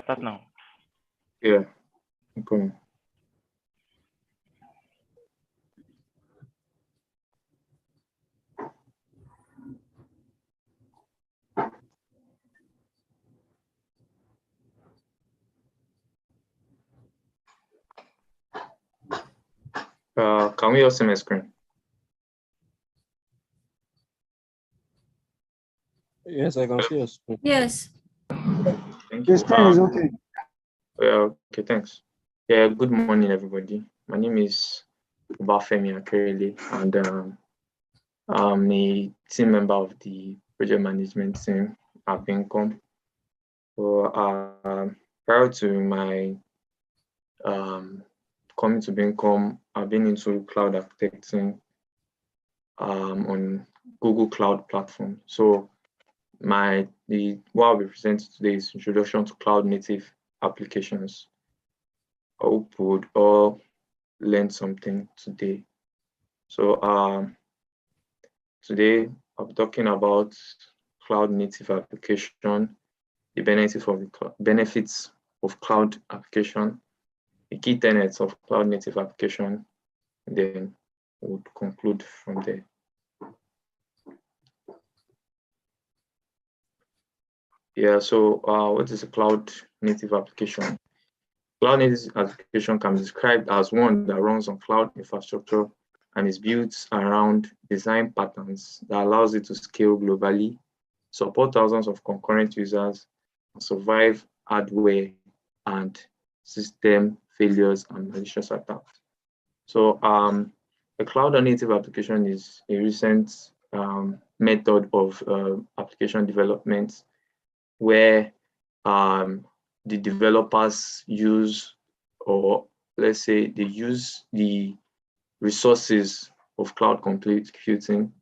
Start now. Yeah. Okay. Can we all see my screen? Yes, I can see your screen. Yes. Thank you. The screen is okay. Yeah, okay, thanks. Yeah, good morning, everybody. My name is Ubafemi Akerele, and I'm a team member of the project management team at Bencom. So, prior to my coming to Bencom, I've been into cloud architecting on Google Cloud Platform. So, what I'll be presenting today is introduction to cloud native applications. I hope we would all learn something today. So today I'm talking about cloud native application, the benefits of cloud application, the key tenets of cloud native application, and then we'll conclude from there. Yeah, so what is a cloud native application? Cloud native application can be described as one that runs on cloud infrastructure and is built around design patterns that allows it to scale globally, support thousands of concurrent users, and survive hardware and system failures and malicious attacks. So a cloud native application is a recent method of application development where the developers use, or let's say they use the resources of cloud computing.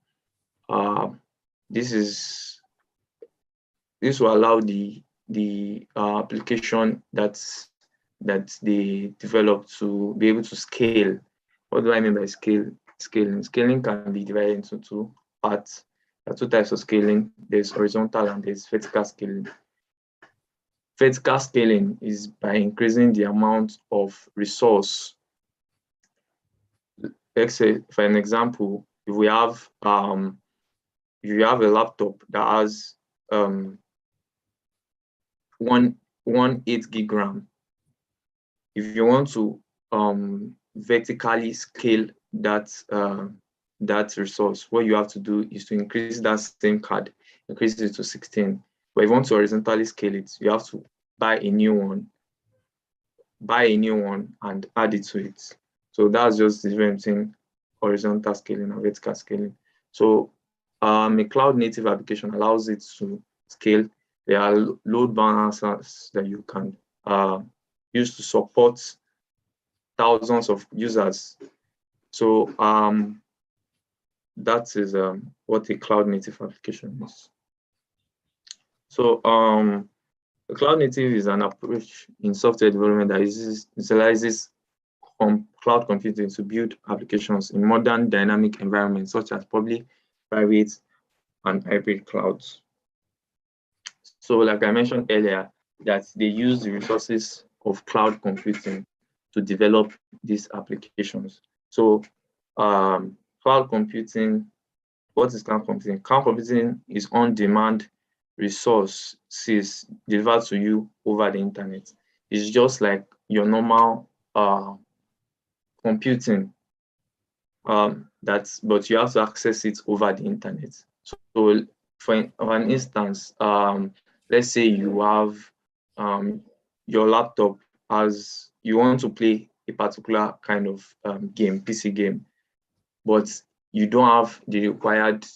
This will allow the application that they develop to be able to scale. What do I mean by scaling? Scaling can be divided into two parts. There are two types of scaling. There's horizontal and there's vertical scaling. Vertical scaling is by increasing the amount of resource. Let's say, for an example, if we have you have a laptop that has 1 8 gig RAM, if you want to vertically scale that resource, what you have to do is to increase that same card, increase it to 16. But if you want to horizontally scale it, you have to buy a new one and add it to it. So that's just the difference between horizontal scaling and vertical scaling. So a cloud native application allows it to scale. There are load balancers that you can use to support thousands of users. So that is what a cloud native application is. So the cloud native is an approach in software development that utilizes cloud computing to build applications in modern dynamic environments such as public, private, and hybrid clouds. So like I mentioned earlier, that they use the resources of cloud computing to develop these applications. So cloud computing, what is cloud computing? Cloud computing is on-demand resources delivered to you over the internet. It's just like your normal computing, but you have to access it over the internet. So for an instance, let's say you have your laptop as you want to play a particular kind of game, PC game, but you don't have the required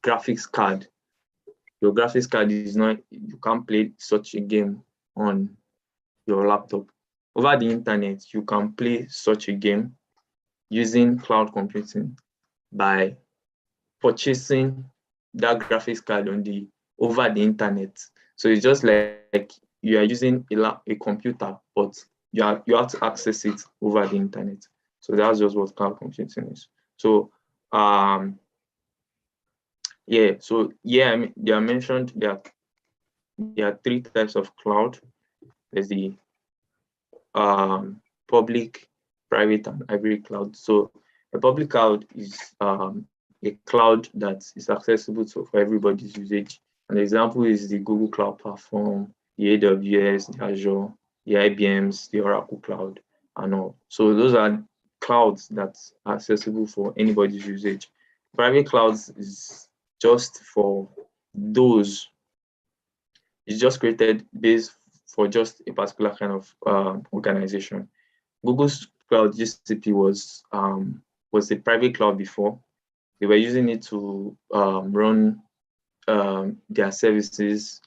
graphics card. Your graphics card is not, you can't play such a game on your laptop. Over the internet, you can play such a game using cloud computing by purchasing that graphics card over the internet. So it's just like you are using a computer, but you have to access it over the internet. So that's just what cloud computing is. So they are mentioned there are 3 types of cloud. there's the public, private, and hybrid cloud. So a public cloud is a cloud that is accessible for everybody's usage. An example is the Google Cloud Platform, the AWS, the Azure, the IBM's, the Oracle Cloud, and all. So those are clouds that are accessible for anybody's usage. Private clouds is just for those. It's just created based for just a particular kind of organization. Google's cloud GCP was a private cloud before. They were using it to run their services,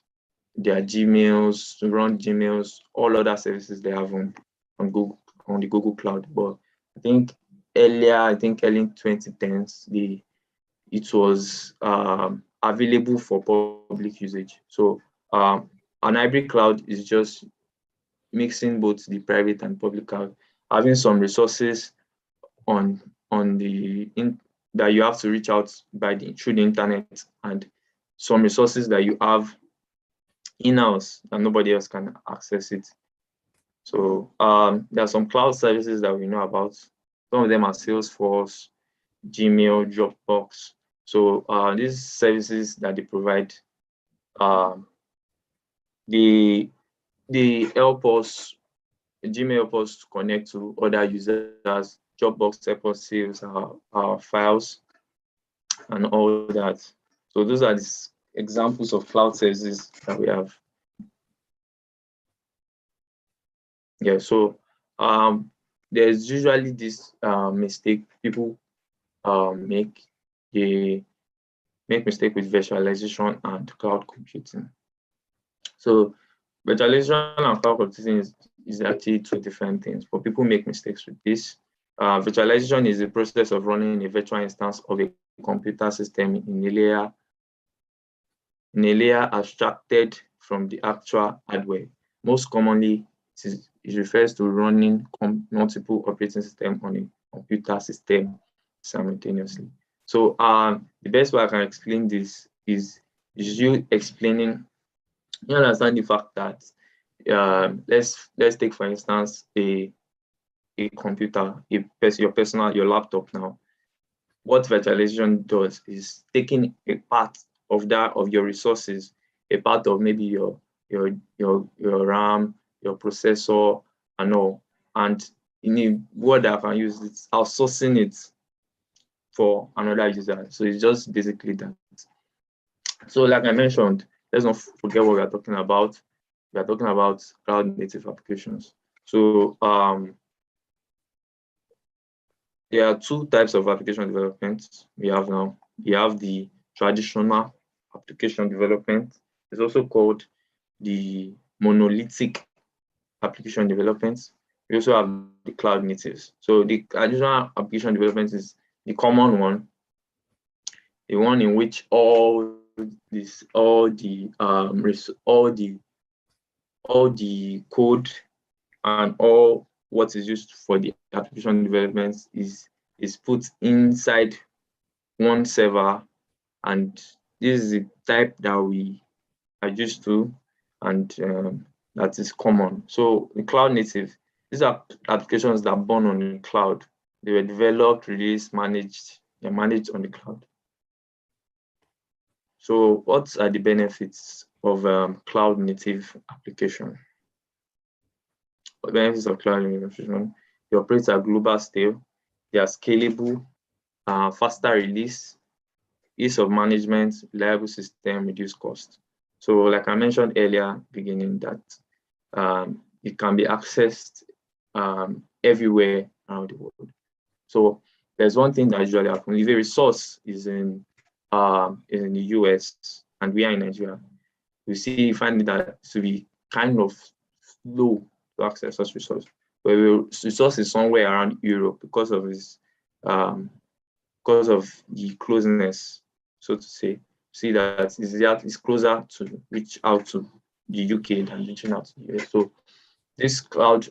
their Gmails, to run Gmails, all other services they have on Google, on the Google Cloud. But I think early in 2010s, it was available for public usage. So an hybrid cloud is just mixing both the private and public cloud, having some resources on that you have to reach out through the internet, and some resources that you have in-house and nobody else can access it. So there are some cloud services that we know about. Some of them are Salesforce, Gmail, Dropbox. So these services that they provide, they help us. Gmail help us to connect to other users. Dropbox help us save our files and all that. So those are the examples of cloud services that we have. Yeah, so there's usually this mistake people make. They make mistake with virtualization and cloud computing. So virtualization and cloud computing is actually two different things, but people make mistakes with this. Virtualization is the process of running a virtual instance of a computer system in a layer abstracted from the actual hardware. Most commonly, it refers to running multiple operating systems on a computer system simultaneously. So the best way I can explain this is you explaining. You understand the fact that let's take for instance a computer, your laptop now. What virtualization does is taking a part of your resources, a part of maybe your RAM, your processor, and all, and in a word that I can use, it's outsourcing it for another user. So it's just basically that. So like I mentioned, let's not forget what we are talking about. We are talking about cloud native applications. So there are two types of application development we have now. We have the traditional application development. It's also called the monolithic application development. We also have the cloud natives. So the traditional application development is the common one, the one in which all the code and all what is used for the application development is put inside one server, and this is the type that we are used to, and that is common. So the cloud native, these are applications that are born on the cloud. They were developed, released, managed. They're managed on the cloud. So what are the benefits of cloud native application? The benefits of cloud native application: they operate at global scale, they are scalable, faster release, ease of management, reliable system, reduced cost. So like I mentioned earlier, beginning that it can be accessed everywhere around the world. So there's one thing that usually happens. If a resource is in the US and we are in Nigeria, we find that to be kind of slow to access such resource. But if a resource is somewhere around Europe because of the closeness, so to say, see that it's closer to reach out to the UK than reaching out to the US. So this cloud,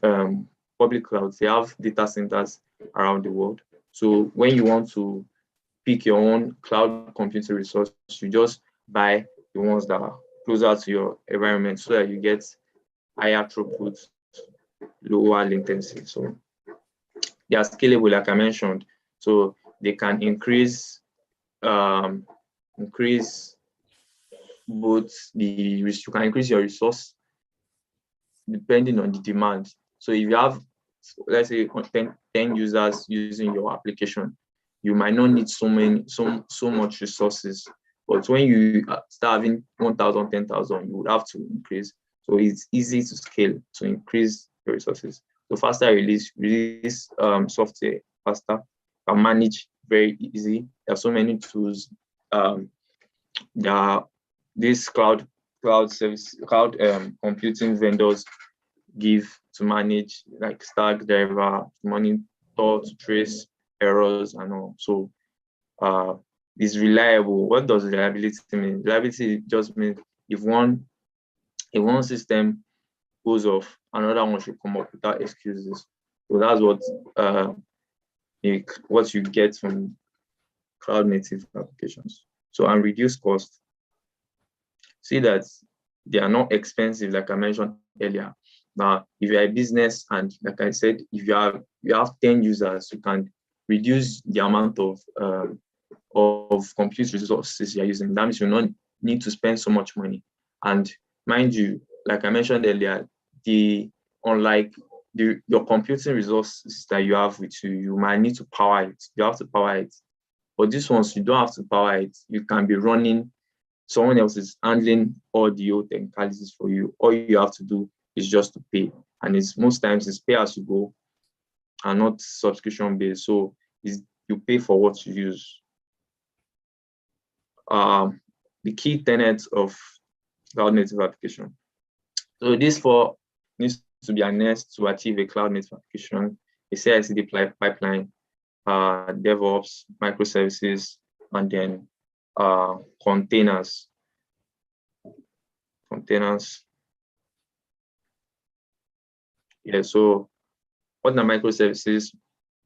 public clouds, they have data centers around the world. So when you want to pick your own cloud computing resource, you just buy the ones that are closer to your environment so that you get higher throughput, lower latency. So they are scalable, like I mentioned. So they can increase both you can increase your resource depending on the demand. So if you have, let's say 10 users using your application, you might not need so much resources. But when you start having 1,000, 10,000, you would have to increase. So it's easy to scale to increase your resources. So faster release software faster, can manage very easy. There are so many tools. There are these cloud computing vendors give to manage, like Stackdriver, to monitor, to trace errors and all. So it's reliable. What does reliability mean? Reliability just means if one system goes off, another one should come up without excuses. So that's what you get from cloud native applications. So, and reduce cost. See that they are not expensive, like I mentioned earlier. Now, if you're a business and, like I said, if you have 10 users, you can reduce the amount of compute resources you're using. That means you don't need to spend so much money. And mind you, like I mentioned earlier, unlike your computing resources that you have with you, you might need to power it. You have to power it. But this ones, you don't have to power it. You can be running, someone else is handling all the old technicalities for you. All you have to do is just to pay. And most times it's pay as you go and not subscription based. So you pay for what you use. The key tenets of cloud native application. So this needs to be harnessed to achieve a cloud native application, a CI/CD pipeline, DevOps, microservices, and then containers. Yeah, so what are microservices?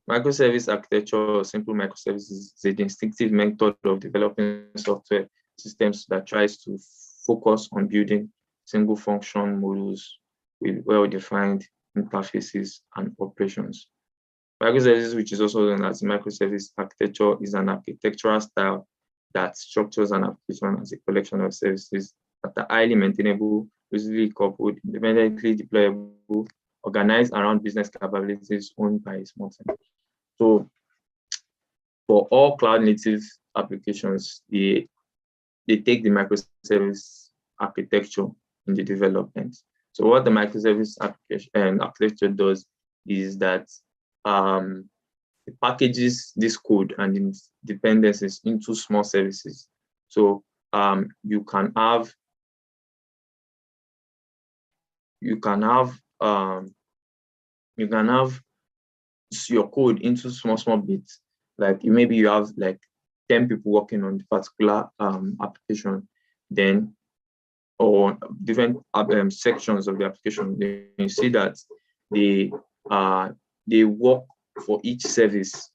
Microservice architecture, or simple microservices, is a distinctive method of developing software systems that tries to focus on building single function modules with well-defined interfaces and operations. Microservices, which is also known as microservice architecture, is an architectural style that structures an application as a collection of services that are highly maintainable, easily coupled, independently deployable, organized around business capabilities owned by a small team. So for all cloud native applications, they take the microservice architecture in the development. So what the microservice architecture does is that it packages this code and its dependencies into small services. So you can have your code into small bits. Like maybe you have like 10 people working on the particular application, then or different sections of the application. Then you see that they work for each service.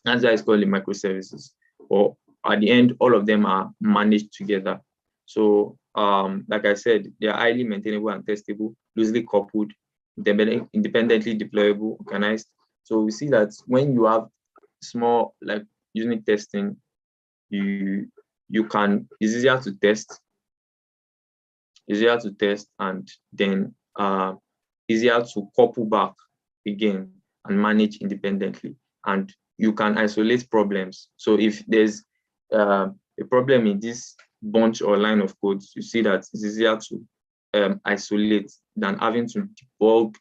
That's why it's called the microservices. Or at the end, all of them are managed together. So like I said, they are highly maintainable and testable, loosely coupled, independently deployable, organized. So we see that when you have small, like unit testing, it's easier to test, and then easier to couple back again and manage independently. And you can isolate problems. So if there's a problem in this bunch or line of code, you see that it's easier to isolate than having to debug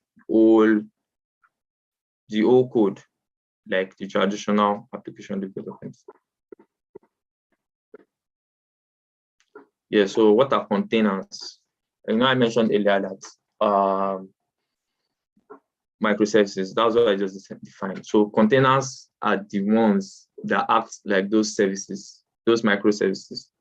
the whole code, like the traditional application development. Yeah, so what are containers? I mentioned earlier that microservices, that's what I just defined. So containers are the ones that act like those services, those microservices.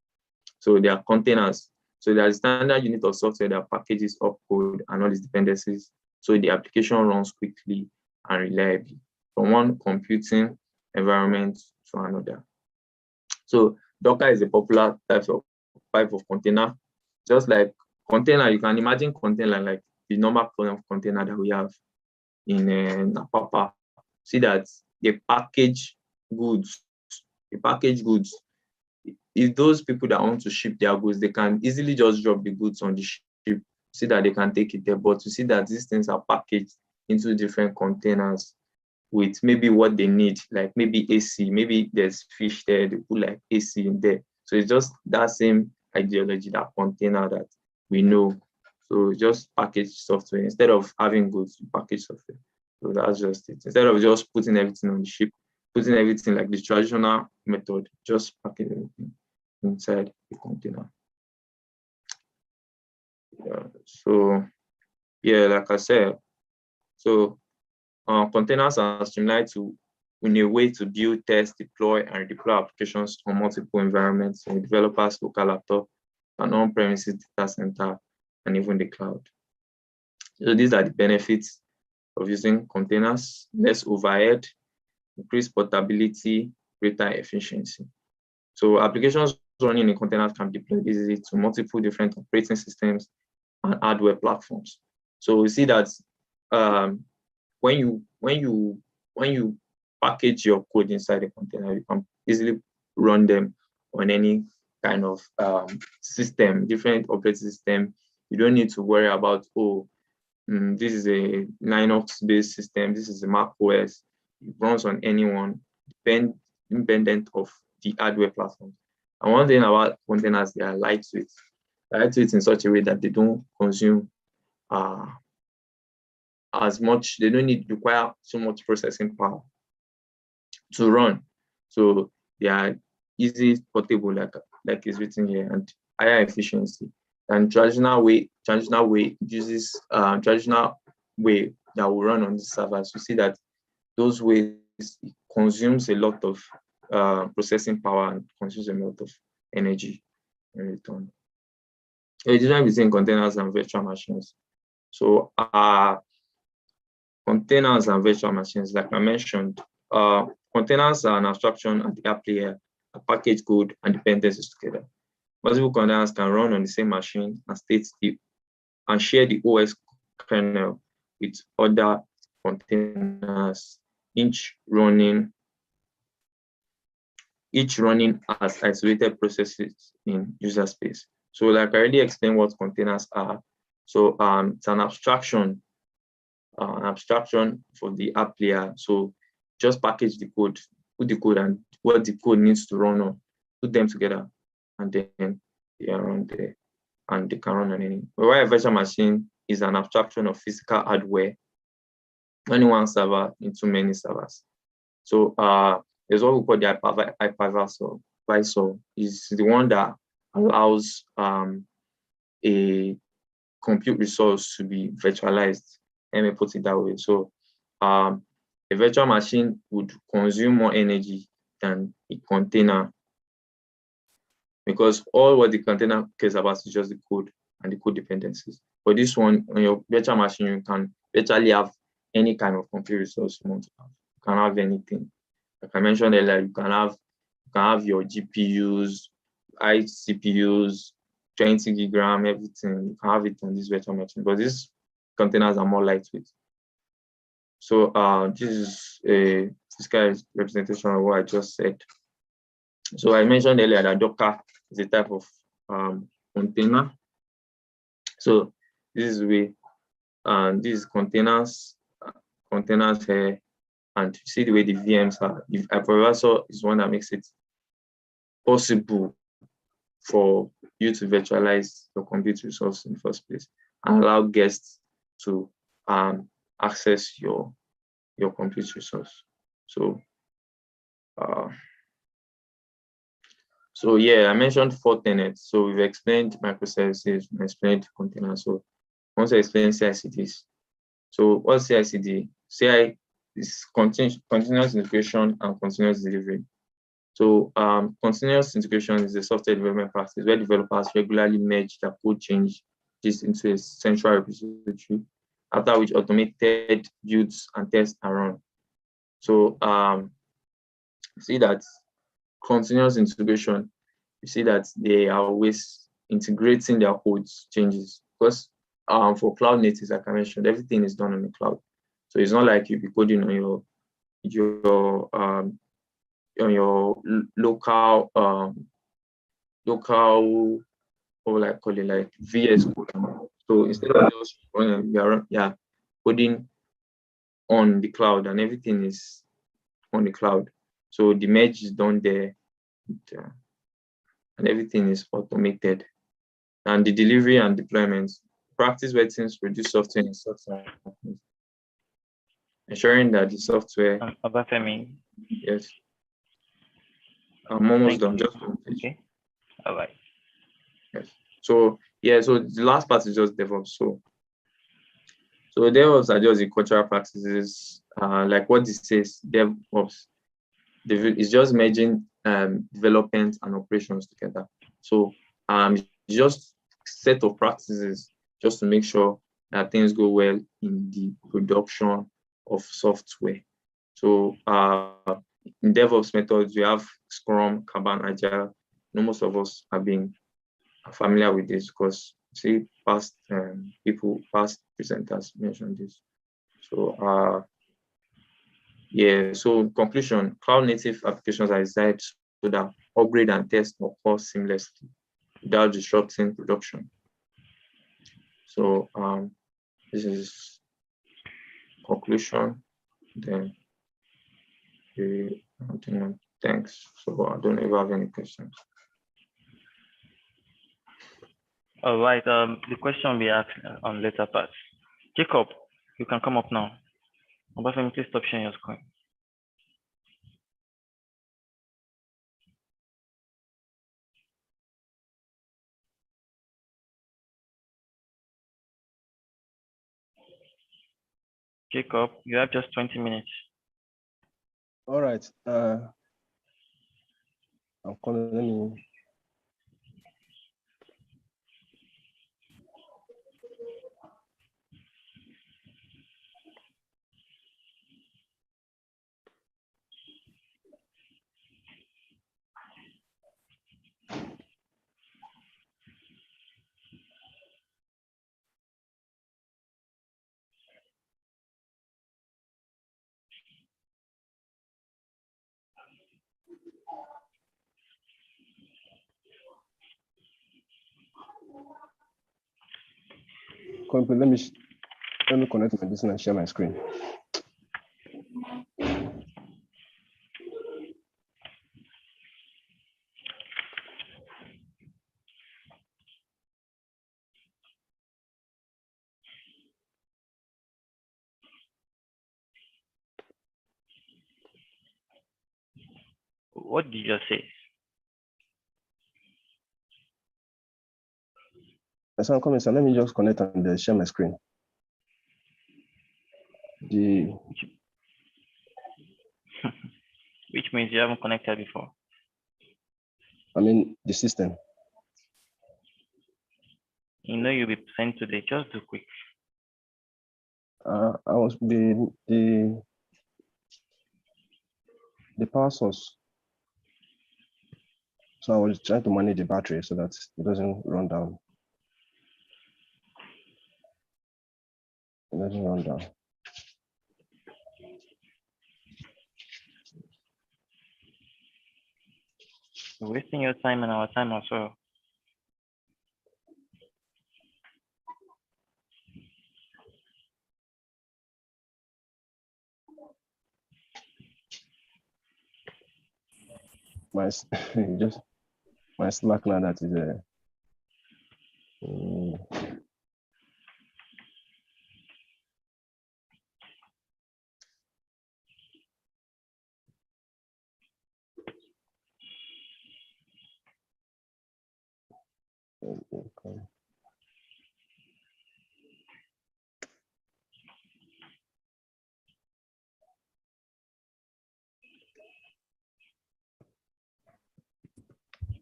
So they are containers. So they are the standard unit of software that packages up code and all its dependencies, so the application runs quickly and reliably from one computing environment to another. So Docker is a popular type of container. Just like container, you can imagine container like the normal container that we have in Napapa, see that they package goods. They package goods. If those people that want to ship their goods, they can easily just drop the goods on the ship, see that they can take it there. But to see that these things are packaged into different containers with maybe what they need, like maybe AC, maybe there's fish there, they put like AC in there. So it's just that same ideology, that container that we know. So just package software instead of having goods, you package software. So that's just it. Instead of just putting everything on the ship, putting everything like the traditional method, just package everything inside the container. Yeah. So yeah, like I said, so containers are streamlined in a way to build, test, deploy, and deploy applications on multiple environments with developers, local laptop, and on-premises data center, and even the cloud. So these are the benefits of using containers: less overhead, increased portability, greater efficiency. So applications running in containers can be deployed easily to multiple different operating systems and hardware platforms. So we see that when you package your code inside a container, you can easily run them on any kind of system, different operating system. You don't need to worry about, this is a Linux-based system, this is a Mac OS. It runs on anyone, independent of the hardware platform. And one thing about containers, they are lightweight. Lightweight in such a way that they don't consume as much, they don't require so much processing power to run. So they are easy portable, like it's written here, and higher efficiency. And traditional way uses traditional way that will run on the servers. You see that those ways consumes a lot of processing power and consumes a lot of energy in return. The difference between containers and virtual machines. So containers and virtual machines, like I mentioned, containers are an abstraction at the app layer, a package code and dependencies together. Multiple containers can run on the same machine and share the OS kernel with other containers, each running as isolated processes in user space. So like I already explained what containers are. So it's an abstraction for the app layer. So just package the code, put the code and what the code needs to run on, put them together, and then they are on there, and they can run on any. But while a virtual machine is an abstraction of physical hardware, only one server into many servers. So there's what we call the hypervisor. Is the one that allows a compute resource to be virtualized. Let me put it that way. So a virtual machine would consume more energy than a container, because all what the container cares about is just the code and the code dependencies. For this one, on your virtual machine, you can virtually have any kind of compute resource you want to have. You can have anything. Like I mentioned earlier, you can have your GPUs, CPUs, 20 gig RAM, everything. You can have it on this virtual machine, but these containers are more lightweight. So this is a physical representation of what I just said. So I mentioned earlier that Docker is a type of container. So this is these containers here, and you see the way the VMs are. The hypervisor is one that makes it possible for you to virtualize your compute resource in the first place and allow guests to access your compute resource. So yeah, I mentioned 4 tenets. So we've explained microservices, we explained containers. So I want to explain CI/CDs. So what's CI/CD? CI is continuous integration and continuous delivery. So continuous integration is a software development practice where developers regularly merge their code changes into a central repository, after which automated builds and tests are run. So see that continuous integration, you see that they are always integrating their code changes, because for cloud natives, like I mentioned, everything is done on the cloud. So it's not like you'll be coding on your local or like call it like VS code. So instead of just coding on the cloud, and everything is on the cloud. So the merge is done there, and everything is automated. And the delivery and deployment, practice where teams produce software in software, ensuring that the software. Obafemi. Yes. I'm almost done. Just okay. All right. Yes. So so the last part is just DevOps. So DevOps are just the cultural practices, like what it says, DevOps. It's just merging development and operations together. So just set of practices just to make sure that things go well in the production of software. So in DevOps methods, we have Scrum, Kanban, Agile. Most of us have been familiar with this because see past presenters mentioned this. So so in conclusion, cloud native applications are designed so that upgrade and test occur seamlessly without disrupting production. So this is conclusion. Then thanks. So I don't know if I have any questions. All right. The question will be asked on later parts. Jacob, you can come up now. Obafemi, please stop sharing your screen. Jacob, you have just 20 minutes. All right. I'm calling. Let me. Let me connect my business and share my screen. What did you just say? Yes, I'm coming, sir. Let me just connect and share my screen. Which means you haven't connected before. I mean the system. You know you'll be sent today. Just do quick. I was the power source. So I was trying to manage the battery so that it doesn't run down. It doesn't run down. You're wasting your time and our time as well. My Slack now that is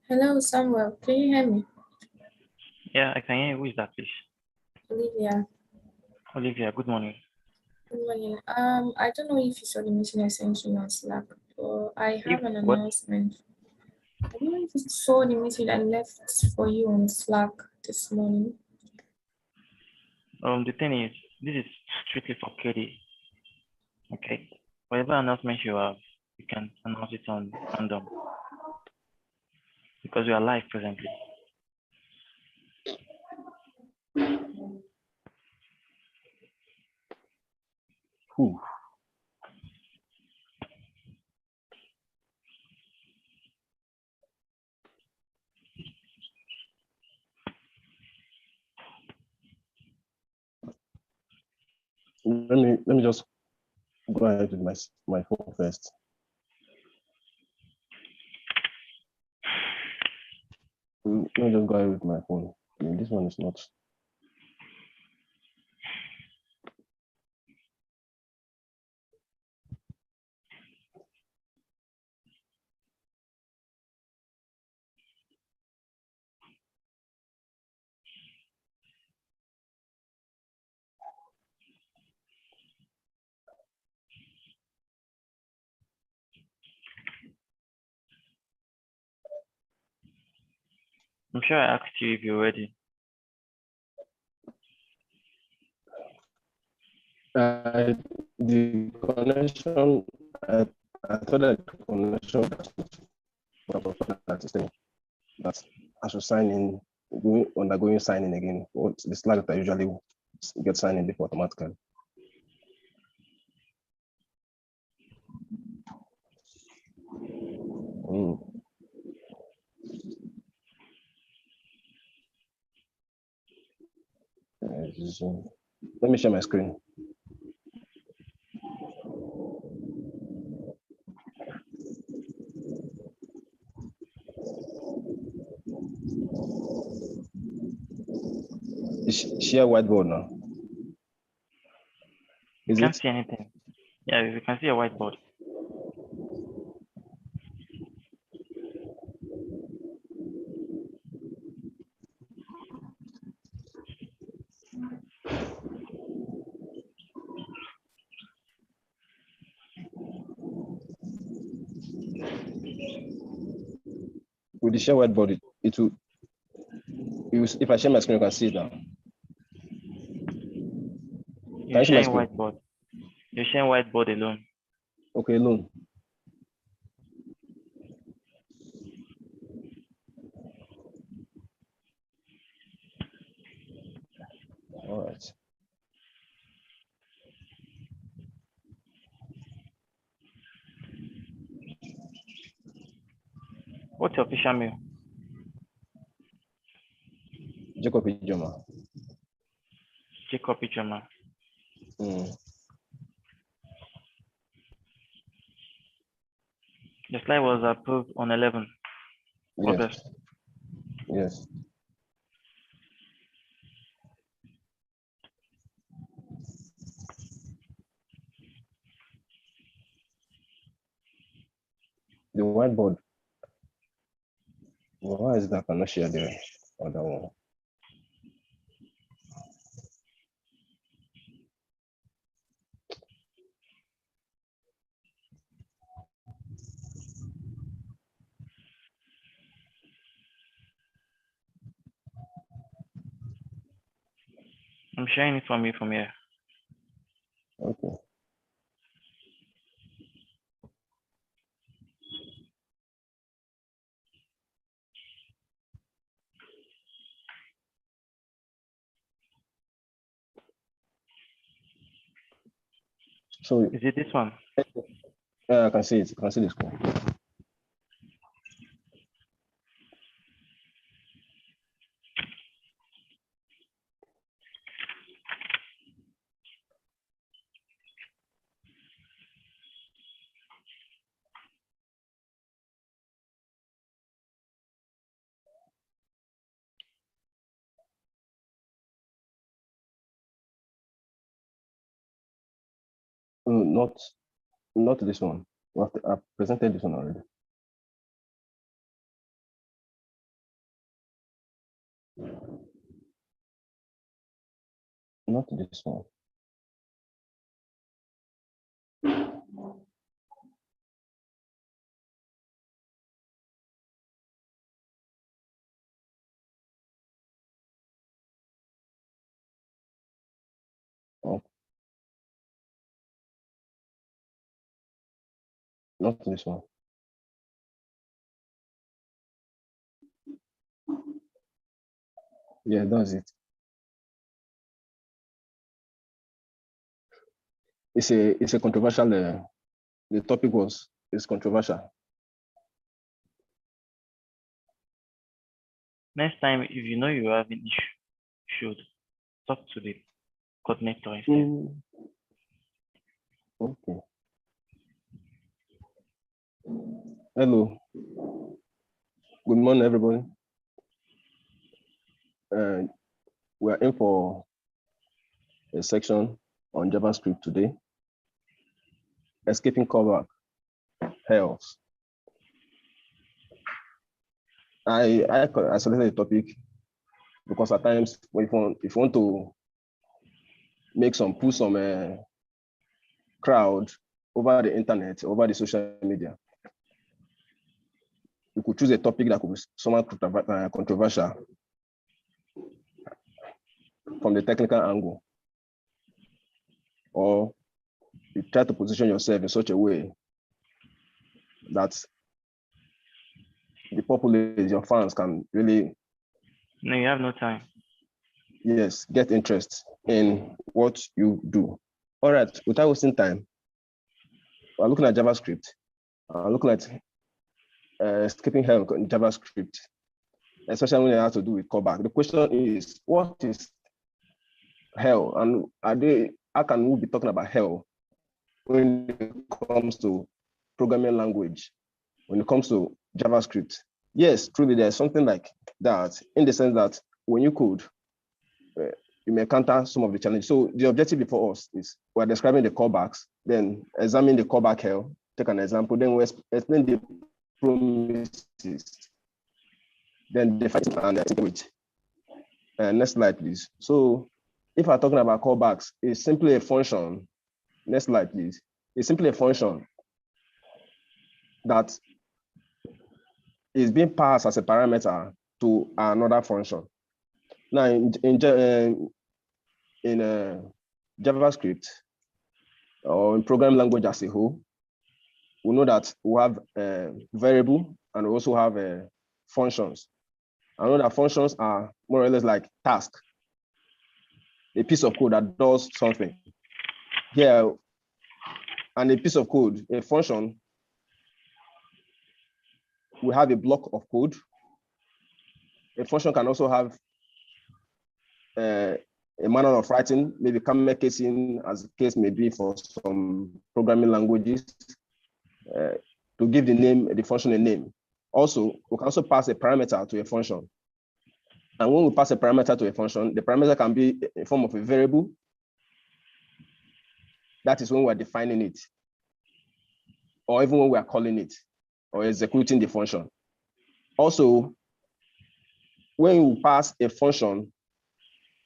Hello, Samuel. Can you hear me? Yeah, I can hear you. Who is that, please? Olivia. Olivia, good morning. Good morning. I don't know if you saw the message I sent you on Slack, but I have an announcement. I don't know if you saw the message I left for you on Slack this morning. The thing is, this is strictly for KD. Okay. Whatever announcement you have, you can announce it on random because we are live presently. Whew. Let me just go ahead with my phone first. Let me just go ahead with my phone. I mean, this one is not. I'm sure I asked you if you're ready. The connection, I thought that the connection that I should sign in, undergoing signing again. What's the slide that I usually get signed in before automatically? Let me share my screen. Share whiteboard now. You can't see anything. Yeah, you can see a whiteboard. With the share whiteboard, it will. If I share my screen, you can see it now. You're sharing whiteboard. You're sharing whiteboard alone. Okay, alone. All right. What's your official mail? Jacob Ijoma. Jacob Ijoma. The slide was approved on 11 August. Yes. The whiteboard. Why is that I cannot share the other one? I'm sharing it from here. Okay. So is it this one? Yeah, I can see it. I can see the screen. Not this one. I presented this one already. Not this one. Not this one. Yeah, that's it. It's a controversial. The topic is controversial. Next time, if you know you have an issue, you should talk to the coordinator instead. Okay. Hello. Good morning, everybody. We are in for a section on JavaScript today. Escaping callback hell. I selected the topic because at times if you want to put some crowd over the internet, over the social media, you could choose a topic that could be somewhat controversial from the technical angle, or you try to position yourself in such a way that the populace, your fans, can really, No, you have no time. yes, get interest in what you do. All right, without wasting time, we're looking at JavaScript. Looking at escaping hell in JavaScript, especially when it has to do with callback. The question is, what is hell, and how can we be talking about hell when it comes to programming language, when it comes to JavaScript? Yes, truly, there's something like that, in the sense that when you code, you may encounter some of the challenges. So the objective before us is we're describing the callbacks, then examine the callback hell, take an example, then we explain the promises, then define and integrate. Next slide, please. So if we're talking about callbacks, it's simply a function. Next slide, please. It's simply a function that is being passed as a parameter to another function. Now, in JavaScript, or in programming language as a whole, we know that we have variable and we also have functions. I know that functions are more or less like task, a piece of code that does something. Here, and a piece of code, a function, we have a block of code. A function can also have a manner of writing, maybe camel casing, as the case may be for some programming languages, to give the function a name. Also, we can also pass a parameter to a function. And when we pass a parameter to a function, the parameter can be in form of a variable. That is when we're defining it, or even when we are calling it, or executing the function. Also, when you pass a function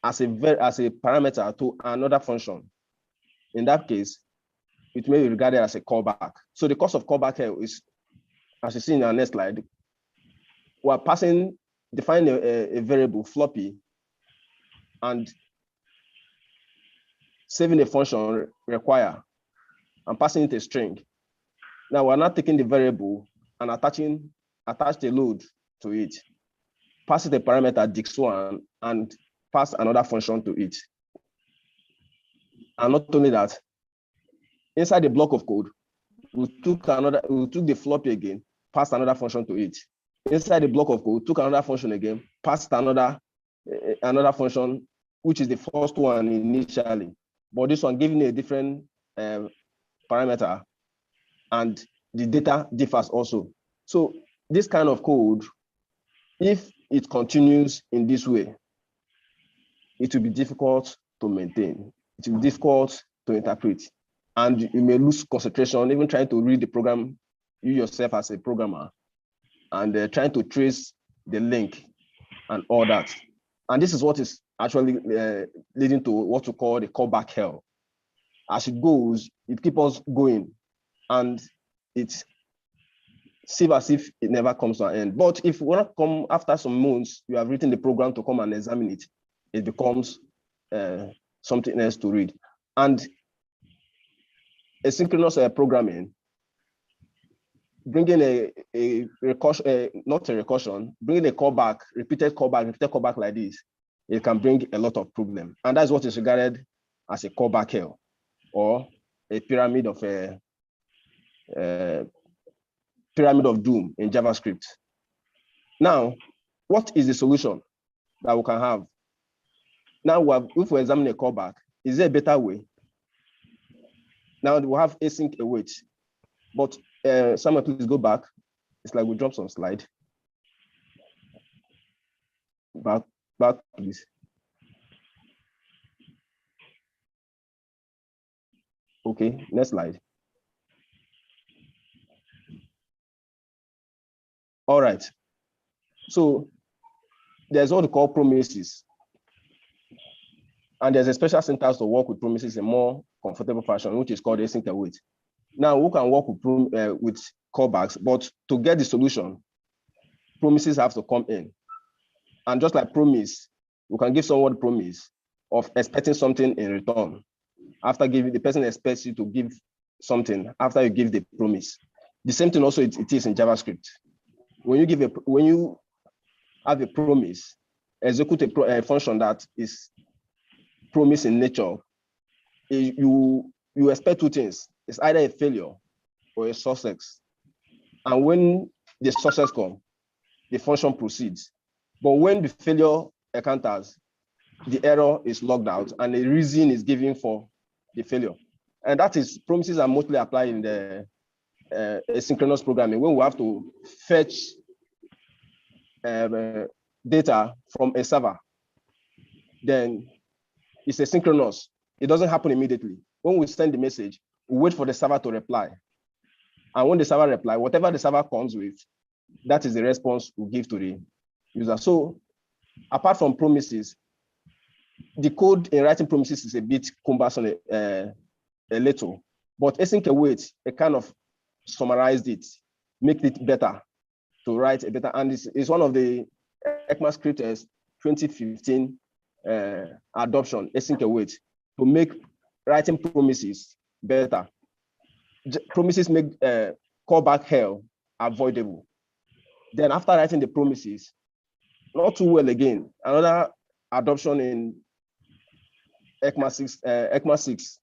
as a parameter to another function, in that case, it may be regarded as a callback. So the cost of callback here is, as you see in our next slide, we're defining a variable floppy and saving a function require and passing it a string. Now we're not taking the variable and attach the load to it, pass it a parameter dix1 and pass another function to it. And not only that, inside the block of code, we took the floppy again, passed another function to it. Inside the block of code, took another function again, passed another function, which is the first one initially, but this one giving a different parameter, and the data differs also. So this kind of code, if it continues in this way, it will be difficult to maintain. It will be difficult to interpret, and you may lose concentration, even trying to read the program, you yourself as a programmer, and trying to trace the link and all that. And this is what is actually leading to what we call the callback hell. As it goes, it keeps us going, and it seems as if it never comes to an end. But if we want to come after some months, you have written the program to come and examine it, it becomes something else to read. And asynchronous programming bringing a recursion, not a recursion, bringing a callback, repeated callback like this, it can bring a lot of problem. And that's what is regarded as a callback hell, or a pyramid of doom in JavaScript. Now, what is the solution that we can have? Now, if we examine a callback, is there a better way? Now we have async await, but Samuel, please go back. It's like we dropped some slide. Back, please. Okay, next slide. All right. So there's what we call promises. And there's a special syntax to work with promises in more comfortable fashion, which is called async await. Now we can work with callbacks, but to get the solution, promises have to come in. And just like promise, we can give someone promise of expecting something in return. After giving, the person expects you to give something after you give the promise. The same thing also it is in JavaScript. When you have a promise, execute a function that is promise in nature, you expect two things. It's either a failure or a success. And when the success comes, the function proceeds. But when the failure encounters, the error is logged out and the reason is given for the failure. And that is, promises are mostly applied in the asynchronous programming, when we have to fetch data from a server. Then it's asynchronous. It doesn't happen immediately. When we send the message, we wait for the server to reply. And when the server replies, whatever the server comes with, that is the response we give to the user. So apart from promises, the code in writing promises is a bit cumbersome, a little, but async await, it kind of summarized it, make it better to write a better, and it's one of the ECMAScript 2015 adoption, async await, to make writing promises better. Promises make callback hell avoidable. Then after writing the promises, not too well again, another adoption in ECMA 6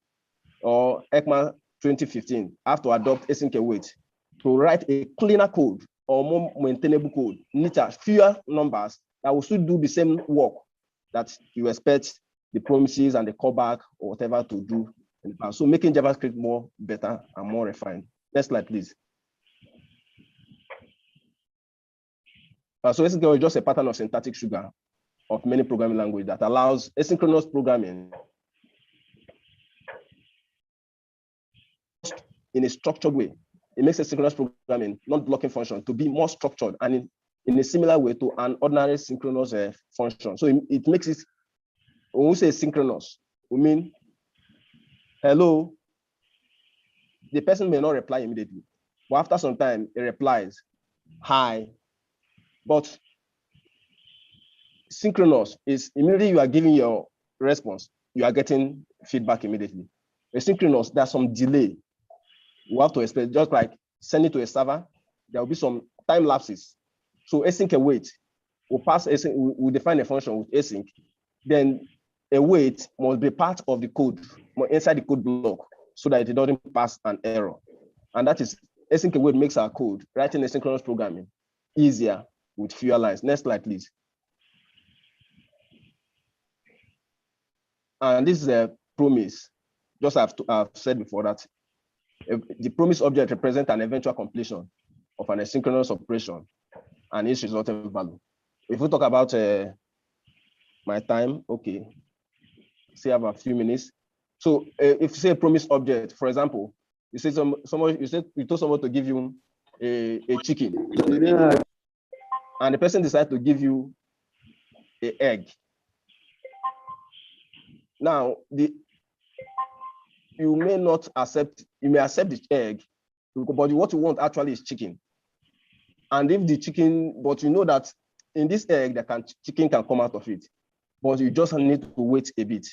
or ECMA 2015 have to adopt async await to write a cleaner code or more maintainable code, neater, fewer numbers that will still do the same work that you expect the promises and the callback or whatever to do in the past. So making JavaScript more better and more refined. Next slide, please. So async await is just a pattern of syntactic sugar of many programming languages that allows asynchronous programming in a structured way. It makes asynchronous programming, not blocking function, to be more structured and in a similar way to an ordinary synchronous function. So it makes it, when we say synchronous, we mean, hello, the person may not reply immediately, but after some time, it replies, hi. But synchronous is immediately you are giving your response, you are getting feedback immediately. Asynchronous, there's some delay. You have to expect, just like send it to a server, there will be some time lapses. So async await will pass async, we'll define a function with async, then await must be part of the code, inside the code block, so that it doesn't pass an error. And that is, async await makes our code, writing asynchronous programming, easier with fewer lines. Next slide, please. And this is a promise. Just I've said before that the promise object represents an eventual completion of an asynchronous operation and its resultant value. If we talk about my time, okay, say I have a few minutes. So if you say a promise object, for example, you say you told someone to give you a chicken, and the person decides to give you an egg. Now, you may not accept, you may accept the egg, but what you want actually is chicken. And if the chicken, but you know that in this egg, chicken can come out of it, but you just need to wait a bit.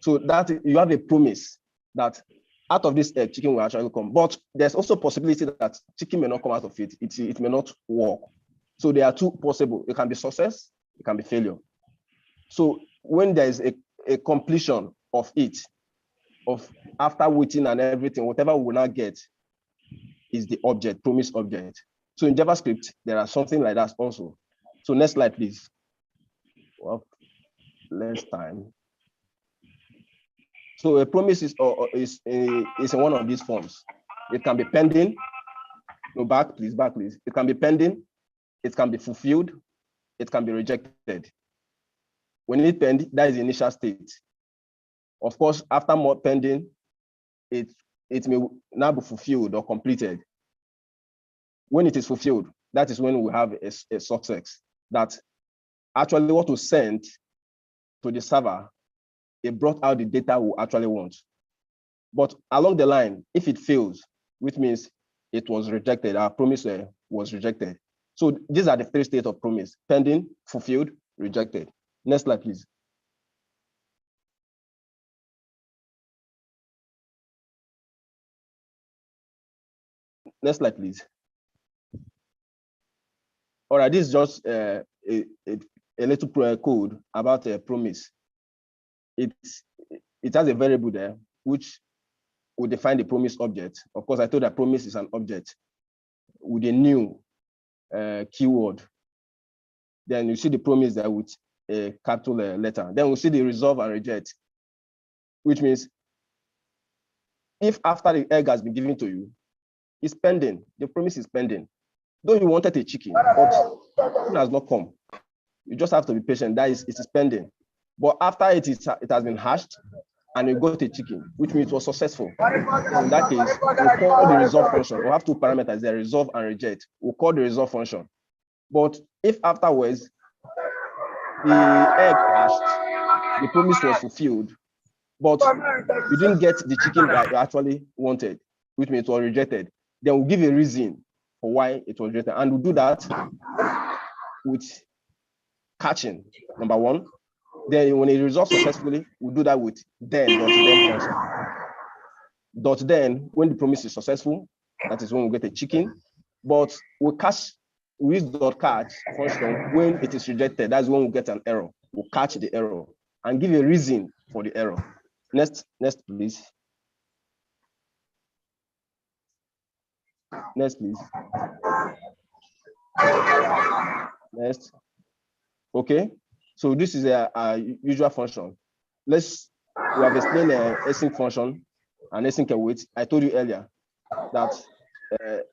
So that you have a promise that out of this egg, chicken will actually come. But there's also possibility that chicken may not come out of it. It may not work. So there are two possible. It can be success, it can be failure. So when there is a completion of it, of after waiting and everything, whatever we will now get is the object, promise object. So in JavaScript, there are something like that also. So next slide, please. Well, less time. So a promise is in one of these forms. It can be pending. No, back, please. It can be pending. It can be fulfilled. It can be rejected. When it pend, that is the initial state. Of course, after more pending, it may now be fulfilled or completed. When it is fulfilled, that is when we have a success, that actually what was sent to the server, it brought out the data we actually want. But along the line, if it fails, which means it was rejected, our promise was rejected. So these are the three states of promise: pending, fulfilled, rejected. Next slide, please. Next slide, please. All right, this is just a little code about a promise. It has a variable there which will define the promise object. Of course, I told that promise is an object with a new keyword. Then you see the promise there with a capital letter. Then we see the resolve and reject, which means if after the egg has been given to you, it's pending. The promise is pending. Though you wanted a chicken, but it has not come. You just have to be patient. That is, it is pending. But after it has been hatched and you got a chicken, which means it was successful. In that case, we call the resolve function. We have two parameters there, resolve and reject. We'll call the resolve function. But if afterwards the egg hatched, the promise was fulfilled, but you didn't get the chicken that you actually wanted, which means it was rejected, then we'll give a reason for why it was rejected. And we'll do that with catching, number one. Then when it resolves successfully, we'll do that with then function. Then, when the promise is successful, that is when we get a chicken. But we use .catch function when it is rejected. That's when we get an error. We'll catch the error and give a reason for the error. Next, please. Next, please. Next. Okay. So this is a usual function. We have explained async function and async await. I told you earlier that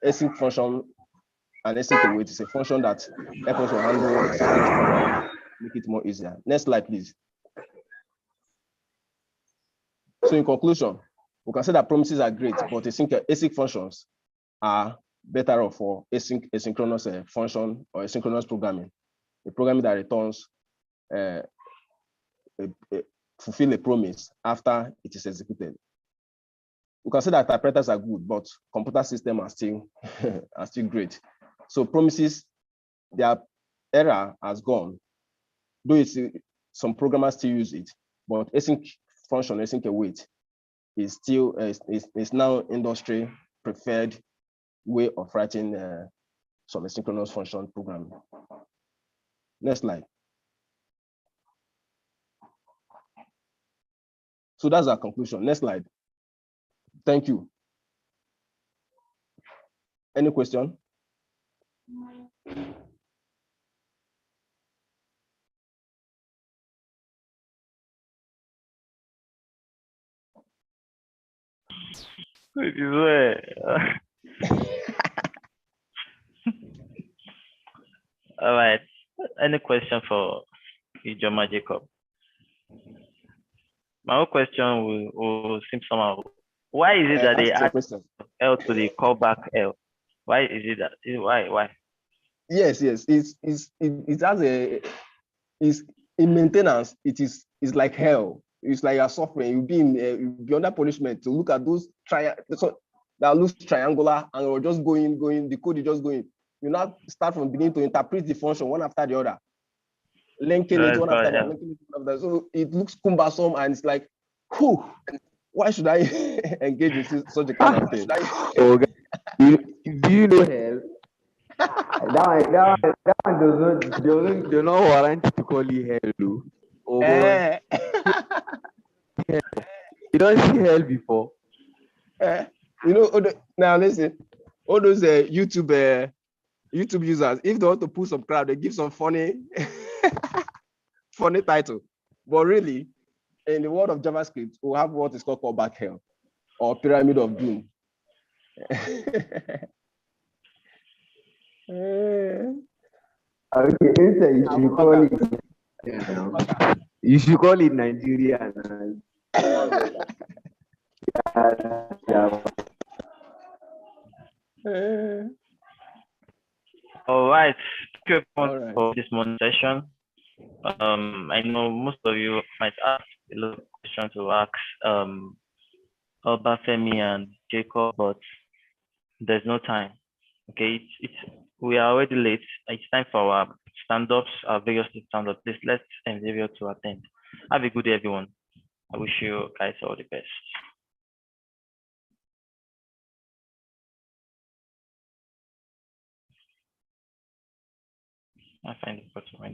async function and async await is a function that helps us to handle, make it more easier. Next slide, please. So in conclusion, we can say that promises are great, but async functions are better off for asynchronous function or asynchronous programming, a programming that returns fulfill a promise after it is executed. We can say that typewriters are good, but computer systems are still great. So promises, their era has gone. Though some programmers still use it, but async function, async await is still is now industry preferred way of writing some asynchronous function programming. Next slide. So that's our conclusion. Next slide. Thank you. Any question? All right. Any question for Ijoma Jacob? My whole question will seem somehow. Why is it that they add L to the callback L? Why is it that? Why? Yes. It has is in maintenance. It's like hell. It's like a suffering. You'll be under punishment to look at those that looks triangular and you're just going. The code is just going. You now start from beginning to interpret the function one after the other, linking it one after the other, linking it one after the other. So it looks cumbersome and it's like, whew, why should I engage in such a kind of thing. Oh, do you know hell? that one does not warrant to call it hell, though. Oh, boy. You don't see hell before. You know, now listen, all those YouTube users, if they want to pull some crowd, they give some funny funny title. But really, in the world of JavaScript, we have what is called Callback Hell or Pyramid of Doom. Okay, instead you should call it. You should call it Nigeria. All right. Thank you All right. for this morning session. I know most of you might ask a lot of questions to ask Obafemi and Jacob, but there's no time. Okay, we are already late. It's time for our stand-ups, our various stand-ups. Please let's endeavor to attend. Have a good day, everyone. I wish you guys all the best. I find it possible.